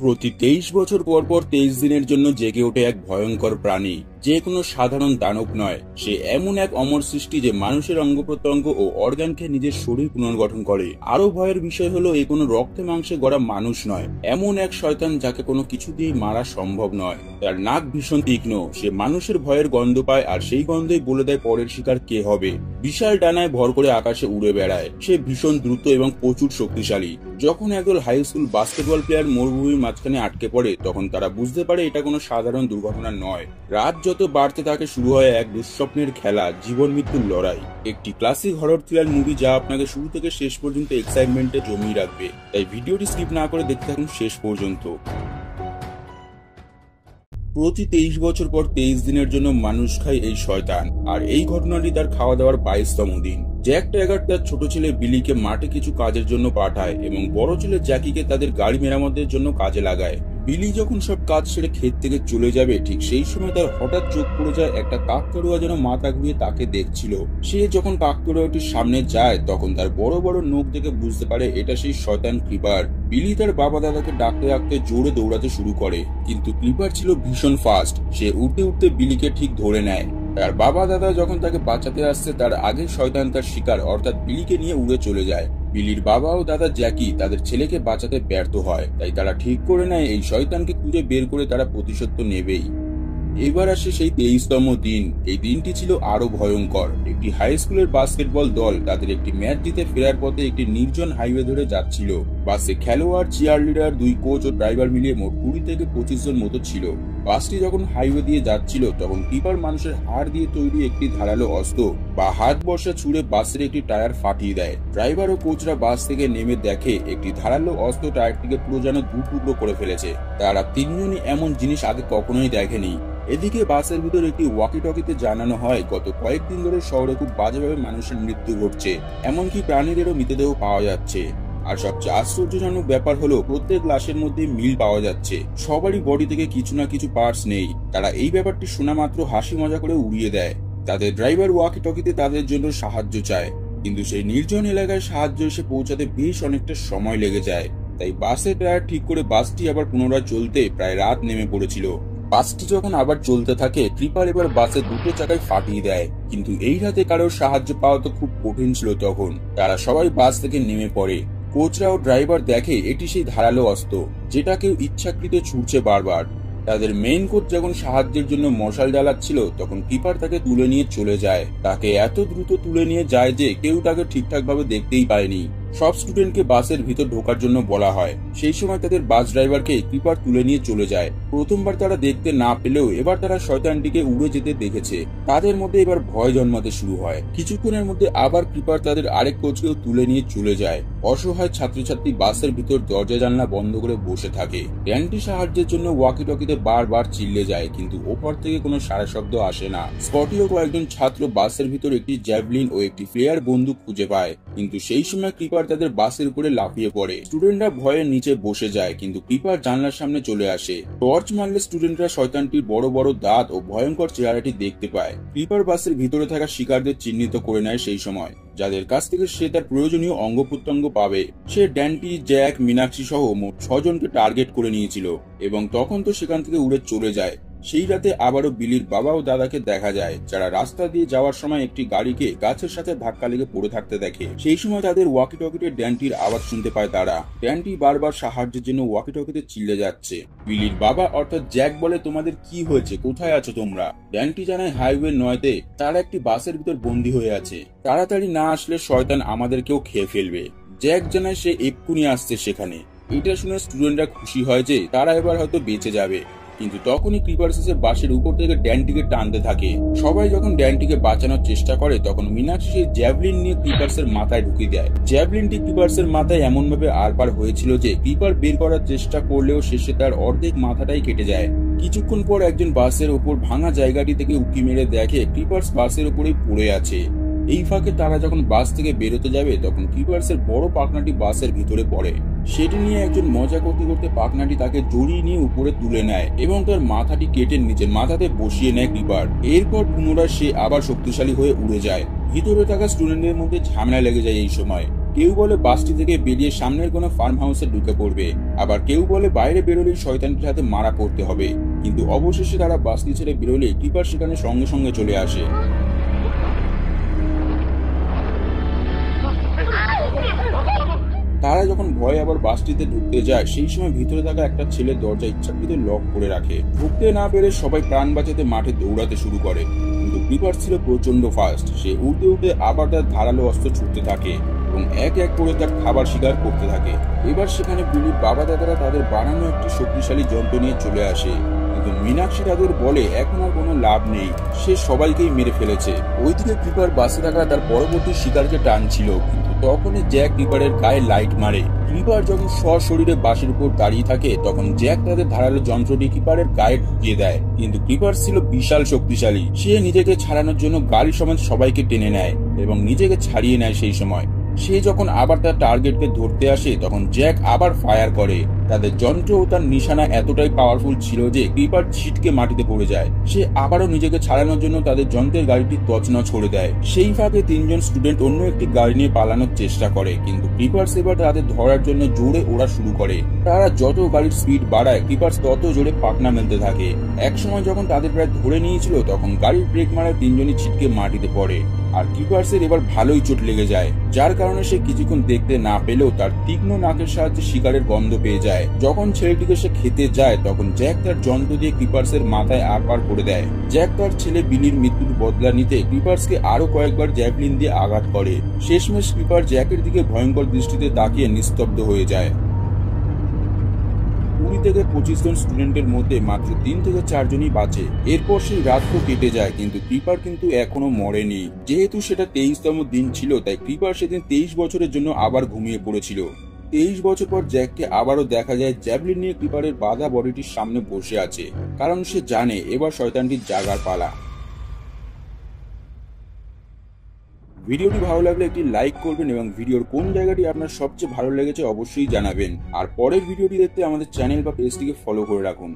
প্রতি 23 বছর পর পর 23 দিনের জন্য জেগে ওঠে এক ভয়ঙ্কর প্রাণী, যে কোনো সাধারণ দানব নয়। সে এমন এক অমর সৃষ্টি যে মানুষের অঙ্গ প্রত্যঙ্গ ও অর্গানকে নিজের শরীর পুনর্গঠন করে। আরো ভয়ের বিষয় হলো এ কোনো রক্তে মাংসে গড়া মানুষ নয়, এমন এক শয়তান যাকে কোনো কিছু দিয়ে মারা সম্ভব নয়। তার নাক ভীষণ তীক্ষ্ণ, সে মানুষের ভয়ের গন্ধ পায় আর সেই গন্ধই বলে দেয় পরের শিকার কে হবে। বিশাল ডানায় ভর করে আকাশে উড়ে বেড়ায়, সে ভীষণ দ্রুত এবং প্রচুর শক্তিশালী। যখন একদল হাই স্কুল বাস্কেটবল প্লেয়ার মরুভূমির মাঝখানে আটকে পড়ে, তখন তারা বুঝতে পারে এটা কোনো সাধারণ দুর্ঘটনা নয়। রাত যত বাড়তে থাকে শুরু হয় এক দুঃস্বপ্নের খেলা, জীবন মৃত্যুর লড়াই। একটি ক্লাসিক হরর থ্রিলার মুভি যা আপনাকে শুরু থেকে শেষ পর্যন্ত এক্সাইটমেন্টে জমিয়ে রাখবে, তাই ভিডিওটি স্কিপ না করে দেখতে থাকুন শেষ পর্যন্ত। প্রতি 23 বছর পর 23 দিনের জন্য মানুষ খায় এই শয়তান, আর এই ঘটনাটি তার খাওয়া দাওয়ার 22তম দিন। জ্যাক ট্যাগার তার ছোট ছেলে বিলিকে মাঠে কিছু কাজের জন্য পাঠায় এবং বড় ছেলে জ্যাকিকে তাদের গাড়ি মেরামতের জন্য কাজে লাগায়। বিলি যখন সব কাজ সেরে ক্ষেত থেকে চলে যাবে, ঠিক সেই সময় তার হঠাৎ চোখ পড়ে যায় একটা কাকতাড়ুয়া যেন মাথা ঘুরিয়ে তাকে দেখছিল। সে যখন কাকতাড়ুয়াটির সামনে যায়, তখন তার বড় বড় নখ দেখে বুঝতে পারে এটা সেই শয়তান ক্রিপার। বিলি তার বাবা দাদাকে ডাকতে ডাকতে জোরে দৌড়াতে শুরু করে, কিন্তু ক্রিপার ছিল ভীষণ ফাস্ট। সে উঠতে উঠতে বিলিকে ঠিক ধরে নেয়। তার বাবা দাদা যখন তাকে বাঁচাতে আসছে, তার আগে শয়তান তার শিকার অর্থাৎ বিলিকে নিয়ে উড়ে চলে যায়। বিলির বাবা ও দাদা জ্যাকি তাদের ছেলেকে বাঁচাতে ব্যর্থ হয়, তাই তারা ঠিক করে নেয় এই শয়তানকে খুঁজে বের করে তারা প্রতিশোধ তো নেবেই। এবার আসে সেই 23তম দিন। এই দিনটি ছিল আরো ভয়ঙ্কর। একটি হাই স্কুলের বাস্কেটবল দল তাদের একটি ম্যাচ জিতে ফেরার পথে একটি নির্জন হাইওয়ে ধরে যাচ্ছিল। বাসে খেলোয়াড়, চিয়ারলিডার, 2 কোচ ও ড্রাইভার মিলিয়ে মোট 20 থেকে 25 জন মতো ছিল। বাসটি যখন হাইওয়ে দিয়ে যাচ্ছিল, তখন কিপার মানুষের হাড় দিয়ে তৈরি একটি ধারালো অস্ত্র বা হাত বর্ষা ছুঁড়ে বাসের একটি টায়ার ফাটিয়ে দেয়। ড্রাইভার ও কোচরা বাস থেকে নেমে দেখে একটি ধারালো অস্ত্র টায়ারটিকে পুরো যেন 2 টুকরো করে ফেলেছে। তারা তিনজনই এমন জিনিস আগে কখনোই দেখেনি। এদিকে বাসের ভিতর একটি ওয়াকি টকিতে জানানো হয় গত কয়েকদিন ধরে শহরে খুব বাজেভাবে মানুষের মৃত্যু ঘটছে, এমনকি প্রাণীদেরও মৃতদেহ পাওয়া যাচ্ছে। আর সবচেয়ে আশ্চর্যজনক ব্যাপার হলো প্রত্যেক লাশের মধ্যে মিল পাওয়া যাচ্ছে, সবারই বডি থেকে কিছু না কিছু পার্টস নেই। তারা এই ব্যাপারটি শোনা মাত্র হাসি মজা করে উড়িয়ে দেয়। তাদের ড্রাইভার ওয়াকি টকিতে তাদের জন্য সাহায্য চায়, কিন্তু সেই নির্জন এলাকায় সাহায্য এসে পৌঁছাতে বেশ অনেকটা সময় লেগে যায়। তাই বাসের টায়ার ঠিক করে বাসটি আবার পুনরায় চলতে প্রায় রাত নেমে পড়েছিল। বাসটি যখন আবার চলতে থাকে, ক্রিপার এবার বাসের দুটো চাকায় ফাটিয়ে দেয়। কিন্তু এই রাতে কারোর সাহায্য পাওয়া তো খুব কঠিন ছিল। তখন তারা সবাই বাস থেকে নেমে পড়ে। কোচরা ও ড্রাইভার দেখে এটি সেই ধারালো অস্ত্র, যেটা কেউ ইচ্ছাকৃত ছুটছে বারবার। তাদের মেইন কোচ যখন সাহায্যের জন্য মশাল জ্বালাচ্ছিল, তখন কিপার তাকে তুলে নিয়ে চলে যায়। তাকে এত দ্রুত তুলে নিয়ে যায় যে কেউ তাকে ঠিকঠাক ভাবে দেখতেই পায়নি। সব স্টুডেন্টকে বাসের ভিতর ঢোকার জন্য বলা হয়। সেই সময় তাদের বাস ড্রাইভারকে কিপার তুলে নিয়ে চলে যায়। প্রথমবার তারা দেখতে না পেলেও এবার তারা শয়তানটিকে উড়ে যেতে দেখেছে। তাদের মধ্যে এবার ভয় জন্মাতে শুরু হয়। কিছুক্ষণের মধ্যে আবার কিপার তাদের আরেক কোচকেও তুলে নিয়ে চলে যায়। অসহায় ছাত্রছাত্রী বাসের ভিতর দরজা জানলা বন্ধ করে বসে থাকে। ড্যানটি সাহায্যের জন্য ওয়াকি টকিতে বারবার চিল্লে যায়, কিন্তু ওপর থেকে কোনো সারা শব্দ আসে না। স্পটিও কয়েকজন ছাত্র বাসের ভিতর একটি জ্যাভলিন ও একটি ফ্লেয়ার বন্দুক খুঁজে পায়, কিন্তু সেই সময় ক্রিপার তাদের বাসের উপরে লাফিয়ে পড়ে। স্টুডেন্টরা ভয়ে নিচে বসে যায়, কিন্তু ক্রিপার জানলার সামনে চলে আসে। টর্চ মারলে স্টুডেন্টরা শয়তানটির বড় বড় দাঁত ও ভয়ঙ্কর চেহারাটি দেখতে পায়। ক্রিপার বাসের ভিতরে থাকা শিকারদের চিহ্নিত করে নেয় সেই সময়, যাদের কাছ থেকে সে তার প্রয়োজনীয় অঙ্গ প্রত্যঙ্গ পাবে। সে ড্যান্টি, জ্যাক, মীনাক্ষী সহ মোট 6 জনকে টার্গেট করে নিয়েছিল এবং তখন তো সেখান থেকে উড়ে চলে যায়। সেই রাতে আবারও বিলির বাবা ও দাদাকে দেখা যায়, যারা রাস্তা দিয়ে যাওয়ার সময় একটি গাড়িকে গাছের সাথে ধাক্কা লেগে পড়ে থাকতে দেখে। সেই সময় তাদের ওয়াকি টকিতে ড্যান্টির আওয়াজ শুনতে পায় তারা। ড্যান্টি বারবার সাহায্যের জন্য ওয়াকি টকিতে চিল্লে যাচ্ছে। বিলির বাবা অর্থাৎ জ্যাক বলে, তোমাদের কি হয়েছে, কোথায় আছো তোমরা? ড্যান্টি জানায় হাইওয়ে 9-তে তারা একটি বাসের ভিতর বন্দী হয়ে আছে, তাড়াতাড়ি না আসলে শয়তান আমাদেরকেও খেয়ে ফেলবে। জ্যাক জানায় সে এক্ষুনি আসছে সেখানে। এটা শুনে স্টুডেন্টরা খুশি হয় যে তারা এবার হয়তো বেঁচে যাবে, কিন্তু তখনই ক্রিপার এসে বাসের উপর থেকে ড্যানটিকে টানতে থাকে। সবাই যখন ড্যানটিকে বাঁচানোর চেষ্টা করে, তখন মীনাক্ষী সেই জ্যাভলিন নিয়ে ক্রিপার্সের মাথায় ঢুকিয়ে দেয়। জ্যাভলিনটি ক্রিপার্সের মাথায় এমন ভাবে আরপার হয়েছিল যে ক্রিপার বের করার চেষ্টা করলেও শেষে তার অর্ধেক মাথাটাই কেটে যায়। কিছুক্ষণ পর একজন বাসের উপর ভাঙা জায়গাটি থেকে উঁকি মেরে দেখে ক্রিপার্স বাসের উপরেই পড়ে আছে। এই ফাঁকে তারা যখন বাস থেকে বেরোতে যাবে, তখন ক্রিপার্সের বড় পাখনাটি বাসের ভিতরে পড়ে। সেটি নিয়ে একজন মজা করতে করতে পাখনাটি তাকে জড়িয়ে নিয়ে উপরে তুলে নেয় এবং তার মাথাটি কেটে নিজের মাথাতে বসিয়ে নেয় ক্রিপার। এরপর পুনরায় সে আবার শক্তিশালী হয়ে উড়ে যায়। ভিতরে থাকা স্টুডেন্টদের মধ্যে ঝামেলা লেগে যায় এই সময়। কেউ বলে বাসটি থেকে বেরিয়ে সামনের কোনো ফার্ম হাউসে ঢুকে পড়বে, আবার কেউ বলে বাইরে বেরোলেই শয়তানটির হাতে মারা পড়তে হবে। কিন্তু অবশেষে তারা বাসটি ছেড়ে বেরোলে ক্রিপার সেখানে সঙ্গে সঙ্গে চলে আসে। তারা যখন ভয়ে আবার বাসটিতে ঢুকতে যায়, সেই সময় ভিতরে থাকা একটা ছেলে দরজা ইচ্ছাকৃত লক করে রাখে। ঢুকতে না পেরে সবাই প্রাণ বাঁচাতে মাঠে দৌড়াতে শুরু করে, কিন্তু ক্রিপার ছিল প্রচন্ড ফাস্ট। সে উঠতে উঠতে আবার তার ধারালো অস্ত্র ছুটতে থাকে এবং এক এক করে তার খাবার শিকার করতে থাকে। এবার সেখানে বিলির বাবা দাদারা তাদের বানানো একটি শক্তিশালী যন্ত্র নিয়ে চলে আসে, কিন্তু মীনাক্ষী তাদের বলে এখন আর কোনো লাভ নেই, সে সবাইকেই মেরে ফেলেছে। ওইদিকে ক্রিপার বাসে থাকা তার পরবর্তী শিকারকে টানছিল, কিন্তু তখনই জ্যাক ক্রিপারের গায়ে লাইট মারে। ক্রিপার যখন সশরীরে বাসের উপর দাঁড়িয়ে থাকে, তখন জ্যাক তাদের ধারালো যন্ত্রটি ক্রিপারের গায়ে ঢুকিয়ে দেয়। কিন্তু ক্রিপার ছিল বিশাল শক্তিশালী, সে নিজেকে ছাড়ানোর জন্য গাড়ি সমেত সবাইকে টেনে নেয় এবং নিজেকে ছাড়িয়ে নেয়। সেই সময় সে যখন আবার তার টার্গেটকে ধরতে আসে, তখন জ্যাক আবার ফায়ার করে। তাদের যন্ত্র ও তার নিশানা এতটাই পাওয়ারফুল ছিল যে ক্রিপার ছিটকে মাটিতে পড়ে যায়। সে আবারও নিজেকে ছাড়ানোর জন্য তাদের যন্ত্রের গাড়িটি তছনছ করে দেয়। সেই ফাঁকে তিনজন স্টুডেন্ট অন্য একটি গাড়ি নিয়ে পালানোর চেষ্টা করে, কিন্তু ক্রিপার্স এবার তাদের ধরার জন্য জোরে ওড়া শুরু করে। তারা যত গাড়ির স্পিড বাড়ায়, ক্রিপার্স তত জোরে পাকনা মেলতে থাকে। একসময় যখন তাদের প্রায় ধরে নিয়েছিল, তখন গাড়ির ব্রেক মারায় তিনজনই ছিটকে মাটিতে পড়ে আর ক্রিপার্সের এবার ভালোই চোট লেগে যায়, যার কারণে সে কিছুক্ষণ দেখতে না পেলেও তার তীক্ষ্ণ নাকের সাহায্যে শিকারের গন্ধ পেয়ে যায়। যখন ছেলেটিকে সে খেতে যায়, তখন জ্যাক তার যন্ত্র দিয়ে ক্রিপার্সের মাথায় আড়পাড় করে দেয়। জ্যাক তার ছেলে বিলির মৃত্যুর বদলা নিতে ক্রিপার্সকে আরো কয়েকবার জ্যাভলিন দিয়ে আঘাত করে। শেষমেশ ক্রিপার জ্যাকের দিকে ভয়ঙ্কর দৃষ্টিতে তাকিয়ে নিস্তব্ধ হয়ে যায়। 20 থেকে 25 জন স্টুডেন্টের মধ্যে মাত্র 3 থেকে 4 জনই বাঁচে। এরপর সেই রাত তো কেটে যায়, কিন্তু ক্রিপার কিন্তু এখনো মরেনি। যেহেতু সেটা 23তম দিন ছিল, তাই ক্রিপার সেদিন 23 বছরের জন্য আবার ঘুমিয়ে পড়েছিল। 23 বছর পর জ্যাককে আবারও দেখা যায় জ্যাভলিন নিয়ে ক্রিপারের বাঁধা বডিটির সামনে বসে আছে, কারণ সে জানে এবার শয়তানটির জাগার পালা। ভিডিওটি ভালো লাগলে একটি লাইক করবেন এবং ভিডিওর কোন জায়গাটি আপনার সবচেয়ে ভালো লেগেছে অবশ্যই জানাবেন। আর পরের ভিডিওটি দেখতে আমাদের চ্যানেল বা পেজটিকে ফলো করে রাখুন।